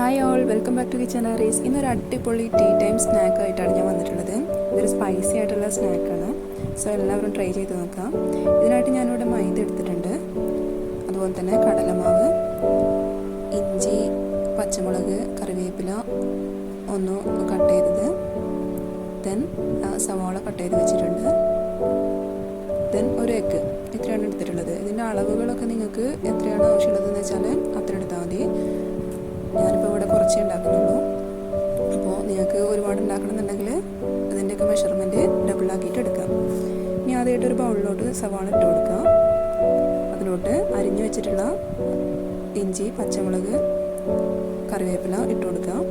Hi all, welcome back to JESSI'S. ഇന്നൊരു അടിപൊളി tea time snack ആയിട്ടാണ് ഞാൻ വന്നിട്ടുള്ളത്. ഇതൊരു സ്പൈസി ആയിട്ടുള്ള സ്നാക്കാണ്. സോ എല്ലാവരും ട്രൈ ചെയ്ത് നോക്കാം. ഇതിനായിട്ട് ഞാനിവിടെ മൈദ എടുത്തിട്ടുണ്ട്, അതുപോലെ തന്നെ കടലമാവ്, ഇഞ്ചി, പച്ചമുളക്, കറിവേപ്പില ഒന്ന് കട്ട് ചെയ്തത്, ദെൻ സവാള കട്ട് ചെയ്ത് വെച്ചിട്ടുണ്ട്, ദെൻ ഒരു എഗ്ഗ്. ഇത്രയാണ് എടുത്തിട്ടുള്ളത്. ഇതിൻ്റെ അളവുകളൊക്കെ നിങ്ങൾക്ക് എത്രയാണ് ആവശ്യമുള്ളതെന്ന് വെച്ചാൽ അത്ര എടുത്താൽ മതി. ഞാനിപ്പോൾ ഇവിടെ കുറച്ചേ ഉണ്ടാക്കുന്നുള്ളൂ. അപ്പോൾ നിങ്ങൾക്ക് ഒരുപാട് ഉണ്ടാക്കണമെന്നുണ്ടെങ്കിൽ അതിൻ്റെയൊക്കെ മെഷർമെൻറ്റ് ഡബിളാക്കിയിട്ട് എടുക്കാം. ഇനി ആദ്യമായിട്ടൊരു ബൗളിലോട്ട് സവാള ഇട്ട് കൊടുക്കാം. അതിലോട്ട് അരിഞ്ഞു വെച്ചിട്ടുള്ള ഇഞ്ചി, പച്ചമുളക്, കറിവേപ്പില ഇട്ട് കൊടുക്കാം.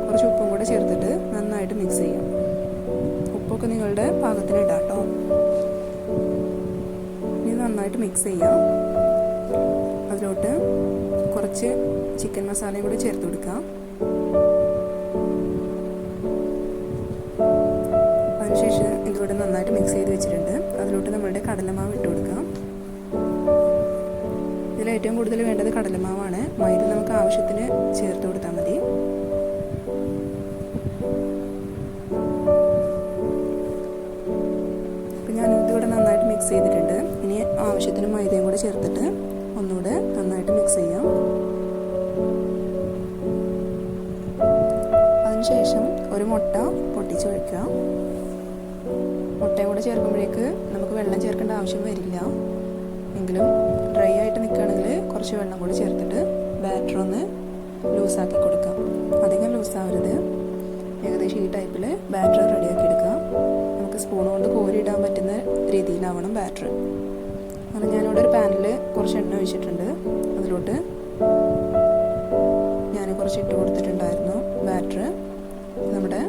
കുറച്ച് ഉപ്പും കൂടെ ചേർത്തിട്ട് നന്നായിട്ട് മിക്സ് ചെയ്യാം. ഉപ്പൊക്കെ നിങ്ങളുടെ പാകത്തിന് ഇടാം കേട്ടോ. ഇനി നന്നായിട്ട് മിക്സ് ചെയ്യാം. അതിലോട്ട് കുറച്ച് ചിക്കൻ മസാലയും കൂടി ചേർത്ത് കൊടുക്കാം. അതിനുശേഷം ഇതിലൂടെ നന്നായിട്ട് മിക്സ് ചെയ്ത് വെച്ചിട്ടുണ്ട്. അതിലോട്ട് നമ്മളുടെ കടലമാവ് ഇട്ട് കൊടുക്കാം. ഇതിൽ ഏറ്റവും കൂടുതൽ വേണ്ടത് കടലമാവാണ്. മൈദ നമുക്ക് ആവശ്യത്തിന് ചേർത്ത് കൊടുത്താൽ മതി. അപ്പം ഞാനിതിവിടെ നന്നായിട്ട് മിക്സ് ചെയ്തിട്ടുണ്ട്. ഇനി ആവശ്യത്തിന് മൈദയും കൂടി ചേർത്തിട്ട് ഒന്നുകൂടെ നന്നായിട്ട് മിക്സ് ചെയ്യാം. അതിനുശേഷം ഒരു മുട്ട പൊട്ടിച്ച് വയ്ക്കുക. മുട്ടയും കൂടെ ചേർക്കുമ്പോഴേക്ക് നമുക്ക് വെള്ളം ചേർക്കേണ്ട ആവശ്യം വരില്ല. എങ്കിലും ഡ്രൈ ആയിട്ട് നിൽക്കുകയാണെങ്കിൽ കുറച്ച് വെള്ളം കൂടി ചേർത്തിട്ട് ബാറ്റർ ഒന്ന് ലൂസാക്കി കൊടുക്കാം. അധികം ലൂസാവരുത്. ഏകദേശം ഈ ടൈപ്പിൽ ബാറ്റർ റെഡിയാക്കി എടുക്കാം. നമുക്ക് സ്പൂൺ കൊണ്ട് കോരിയിടാൻ പറ്റുന്ന രീതിയിലാവണം ബാറ്റർ. അങ്ങനെ ഞാനിവിടെ ഒരു പാനിൽ കുറച്ച് എണ്ണ ഒഴിച്ചിട്ടുണ്ട്. അതിലോട്ട് ഞാൻ കുറച്ച് ഇട്ട് കൊടുത്തിട്ടുണ്ടായിരുന്നു ബാറ്റർ. നമ്മുടെ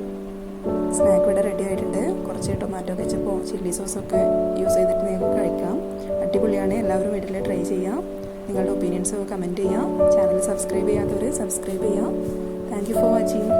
സ്നാക്ക് ഇവിടെ റെഡി ആയിട്ടുണ്ട്. കുറച്ച് ടൊമാറ്റോ കെച്ചപ്പോ ചില്ലി സോസൊക്കെ യൂസ് ചെയ്തിട്ട് നിങ്ങൾക്ക് കഴിക്കാം. അടിപൊളിയാണ്. എല്ലാവരും വീട്ടിൽ ട്രൈ ചെയ്യാം. നിങ്ങളുടെ ഒപ്പീനിയൻസ് കമൻറ്റ് ചെയ്യാം. ചാനൽ സബ്സ്ക്രൈബ് ചെയ്യാത്തവർ സബ്സ്ക്രൈബ് ചെയ്യാം. Thank you for watching.